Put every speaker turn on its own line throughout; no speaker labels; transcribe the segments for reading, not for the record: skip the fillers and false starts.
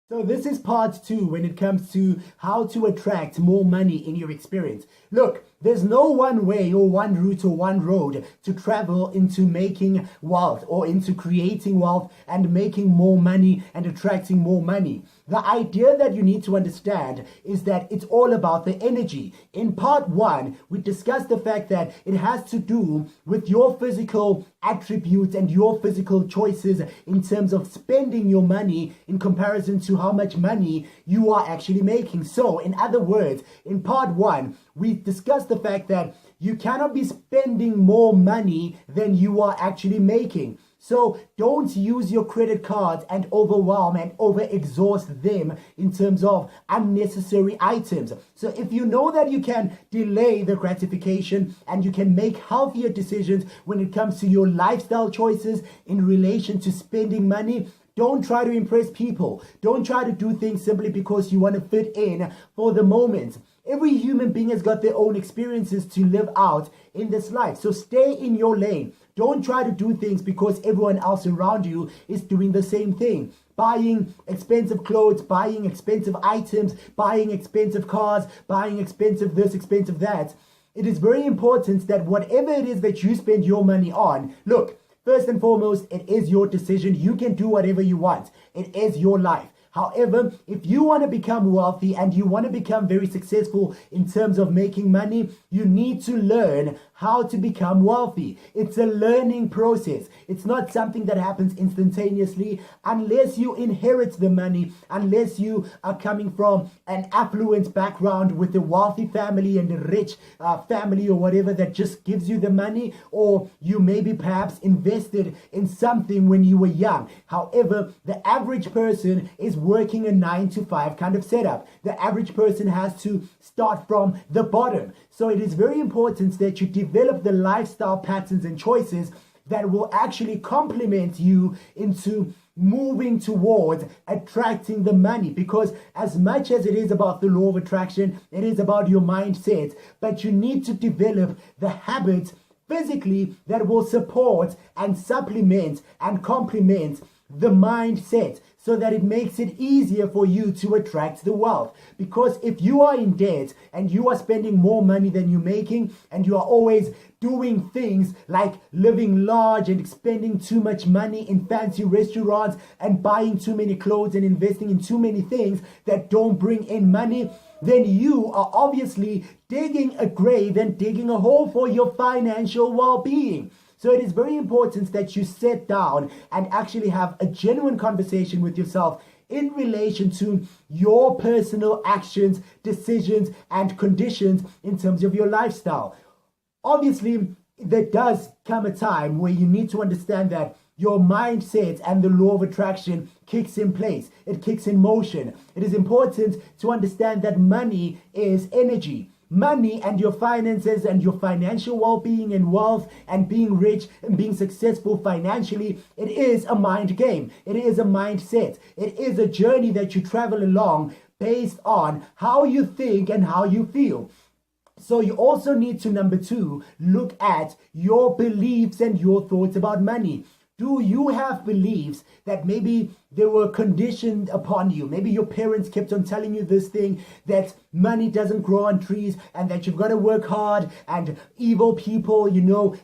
So this is part two when it comes to how to attract more money in your experience. Look, there's no one way or one route or one road to travel into making wealth or into creating wealth and making more money and attracting more money. The idea that you need to understand is that it's all about the energy. In part one, we discussed the fact that it has to do with your physical attributes and your physical choices in terms of spending your money in comparison to how much money you are actually making. So, in other words, in part one, we discussed the fact that you cannot be spending more money than you are actually making. So don't use your credit cards and overwhelm and overexhaust them in terms of unnecessary items. So if you know that you can delay the gratification and you can make healthier decisions when it comes to your lifestyle choices in relation to spending money, don't try to impress people. Don't try to do things simply because you want to fit in for the moment. Every human being has got their own experiences to live out in this life. So stay in your lane. Don't try to do things because everyone else around you is doing the same thing. Buying expensive clothes, buying expensive items, buying expensive cars, buying expensive this, expensive that. It is very important that whatever it is that you spend your money on, look, first and foremost, it is your decision. You can do whatever you want. It is your life. However, if you want to become wealthy and you want to become very successful in terms of making money, you need to learn how to become wealthy. It's a learning process. It's not something that happens instantaneously unless you inherit the money, unless you are coming from an affluent background with a wealthy family and a rich family or whatever that just gives you the money, or you maybe perhaps invested in something when you were young. However, the average person is working a 9 to 5 kind of setup. The average person has to start from the bottom. So it is very important that you develop the lifestyle patterns and choices that will actually complement you into moving towards attracting the money, because as much as it is about the law of attraction, it is about your mindset, but you need to develop the habits physically that will support and supplement and complement the mindset, so that it makes it easier for you to attract the wealth. Because if you are in debt and you are spending more money than you're making, and you are always doing things like living large and spending too much money in fancy restaurants and buying too many clothes and investing in too many things that don't bring in money, then you are obviously digging a grave and digging a hole for your financial well-being. So it is very important that you sit down and actually have a genuine conversation with yourself in relation to your personal actions, decisions, and conditions in terms of your lifestyle. Obviously, there does come a time where you need to understand that your mindset and the law of attraction kicks in place. It kicks in motion. It is important to understand that money is energy. Money and your finances and your financial well-being and wealth and being rich and being successful financially, it is a mind game. It is a mindset. It is a journey that you travel along based on how you think and how you feel. So you also need to, number two, look at your beliefs and your thoughts about money. Do you have beliefs that maybe they were conditioned upon you? Maybe your parents kept on telling you this thing, that money doesn't grow on trees and that you've got to work hard, and evil people,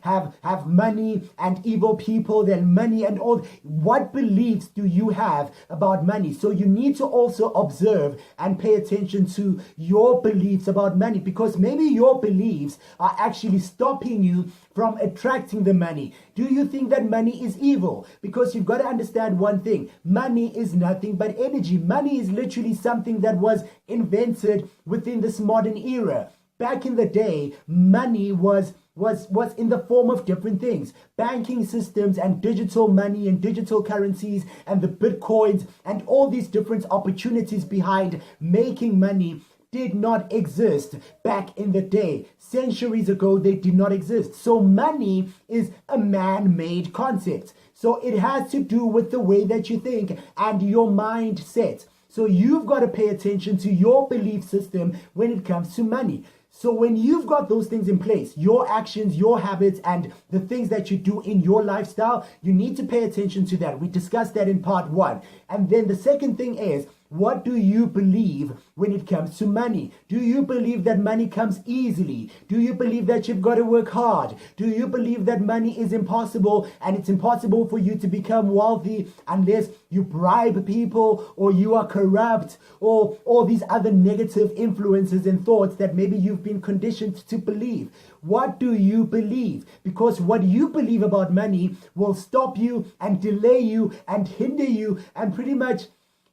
have money, and evil people, then money and all. What beliefs do you have about money? So you need to also observe and pay attention to your beliefs about money, because maybe your beliefs are actually stopping you from attracting the money. Do you think that money is evil? Because you've got to understand one thing. Money is nothing but energy. Money is literally something that was invented within this modern era. Back in the day, money was in the form of different things. Banking systems and digital money and digital currencies and the bitcoins and all these different opportunities behind making money did not exist back in the day. Centuries ago, they did not exist. So money is a man-made concept. So it has to do with the way that you think and your mindset. So you've got to pay attention to your belief system when it comes to money. So when you've got those things in place, your actions, your habits, and the things that you do in your lifestyle, you need to pay attention to that. We discussed that in part one. And then the second thing is, What do you believe when it comes to money? Do you believe that money comes easily? Do you believe that you've got to work hard? Do you believe that money is impossible and it's impossible for you to become wealthy unless you bribe people or you are corrupt or all these other negative influences and thoughts that maybe you've been conditioned to believe? What do you believe? Because what you believe about money will stop you and delay you and hinder you, and pretty much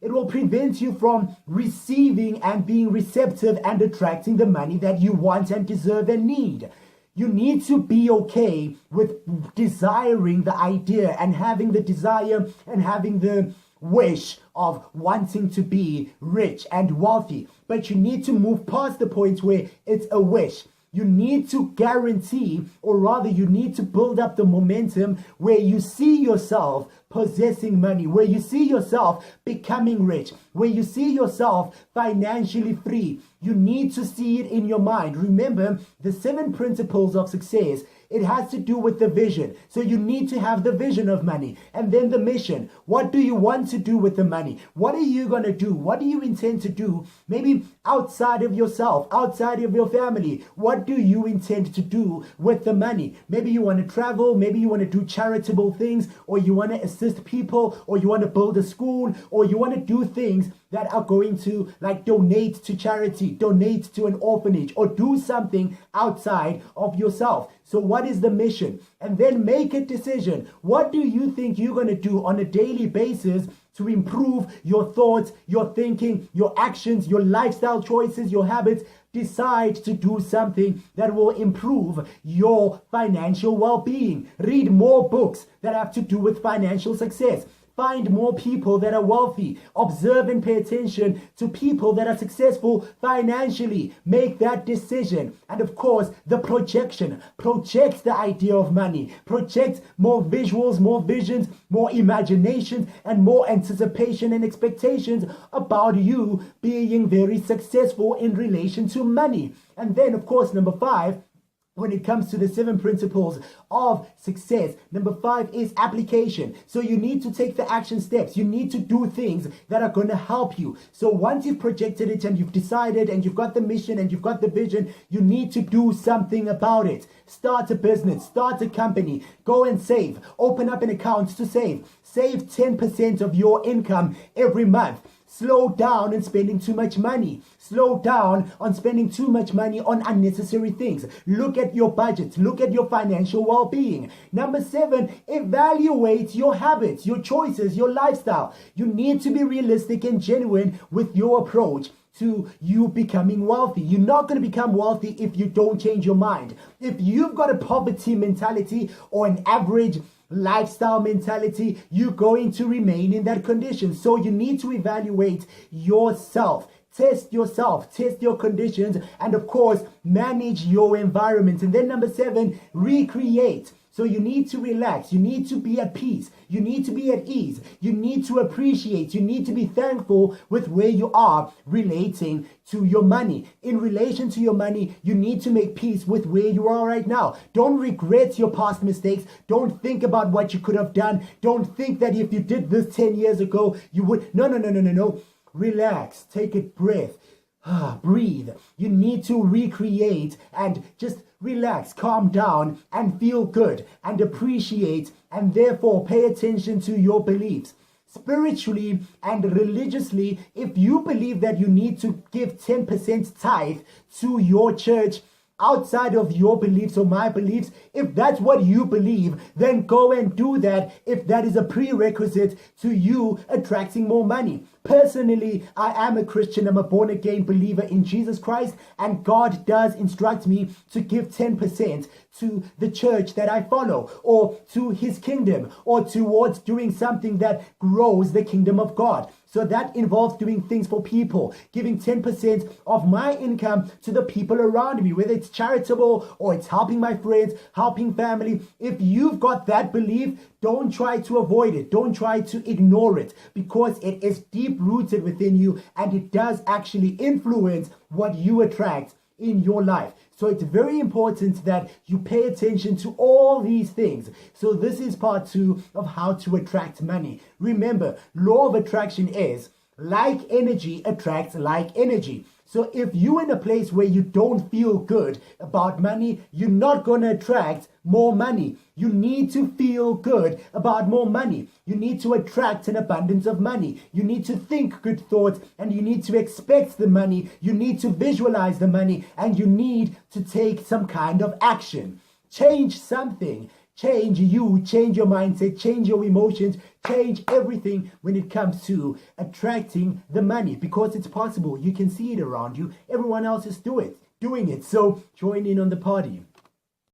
it will prevent you from receiving and being receptive and attracting the money that you want and deserve and need. You need to be okay with desiring the idea and having the desire and having the wish of wanting to be rich and wealthy. But you need to move past the point where it's a wish. You need to guarantee, or rather you need to build up the momentum where you see yourself possessing money, where you see yourself becoming rich, where you see yourself financially free. You need to see it in your mind. Remember, the 7 principles of success, it has to do with the vision. So you need to have the vision of money. And then the mission. What do you want to do with the money? What are you going to do? What do you intend to do? Maybe outside of yourself, outside of your family. What do you intend to do with the money? Maybe you want to travel. Maybe you want to do charitable things, or you want to assist people, or you want to build a school, or you want to do things that are going to like donate to charity, donate to an orphanage, or do something outside of yourself. So what is the mission? And then make a decision. What do you think you're going to do on a daily basis to improve your thoughts, your thinking, your actions, your lifestyle choices, your habits? Decide to do something that will improve your financial well-being. Read more books that have to do with financial success. Find more people that are wealthy. Observe and pay attention to people that are successful financially. Make that decision. And of course, the projection. Project the idea of money. Project more visuals, more visions, more imaginations, and more anticipation and expectations about you being very successful in relation to money. And then, of course, number 5, when it comes to the 7 principles of success, number 5 is application. So you need to take the action steps. You need to do things that are going to help you. So once you've projected it and you've decided and you've got the mission and you've got the vision, you need to do something about it. Start a business, start a company, go and save, open up an account to save. Save 10% of your income every month. Slow down on spending too much money. Slow down on spending too much money on unnecessary things. Look at your budget. Look at your financial well-being. Number 7, evaluate your habits, your choices, your lifestyle. You need to be realistic and genuine with your approach to you becoming wealthy. You're not going to become wealthy if you don't change your mind. If you've got a poverty mentality or an average lifestyle mentality, you're going to remain in that condition. So you need to evaluate yourself. Test yourself, test your conditions, and of course, manage your environment. And then number 7, recreate. So you need to relax. You need to be at peace. You need to be at ease. You need to appreciate. You need to be thankful with where you are relating to your money. In relation to your money, you need to make peace with where you are right now. Don't regret your past mistakes. Don't think about what you could have done. Don't think that if you did this 10 years ago, you would. No. Relax. Take a breath. Breathe. You need to recreate and just relax, calm down, and feel good and appreciate, and therefore pay attention to your beliefs. Spiritually and religiously, if you believe that you need to give 10% tithe to your church outside of your beliefs or my beliefs, if that's what you believe, then go and do that if that is a prerequisite to you attracting more money. Personally, I am a Christian. I'm a born-again believer in Jesus Christ, and God does instruct me to give 10% to the church that I follow, or to his kingdom, or towards doing something that grows the kingdom of God. So that involves doing things for people, giving 10% of my income to the people around me, whether it's charitable or it's helping my friends, helping family. If you've got that belief, don't try to avoid it. Don't try to ignore it, because it is deep rooted within you, and it does actually influence what you attract in your life. So it's very important that you pay attention to all these things. So this is part 2 of how to attract money. Remember, law of attraction is like energy attracts like energy. So if you're in a place where you don't feel good about money, you're not going to attract more money. You need to feel good about more money. You need to attract an abundance of money. You need to think good thoughts, and you need to expect the money. You need to visualize the money, and you need to take some kind of action. Change something. Change you, change your mindset, change your emotions, change everything when it comes to attracting the money, because it's possible. You can see it around you. Everyone else is doing it. So join in on the party.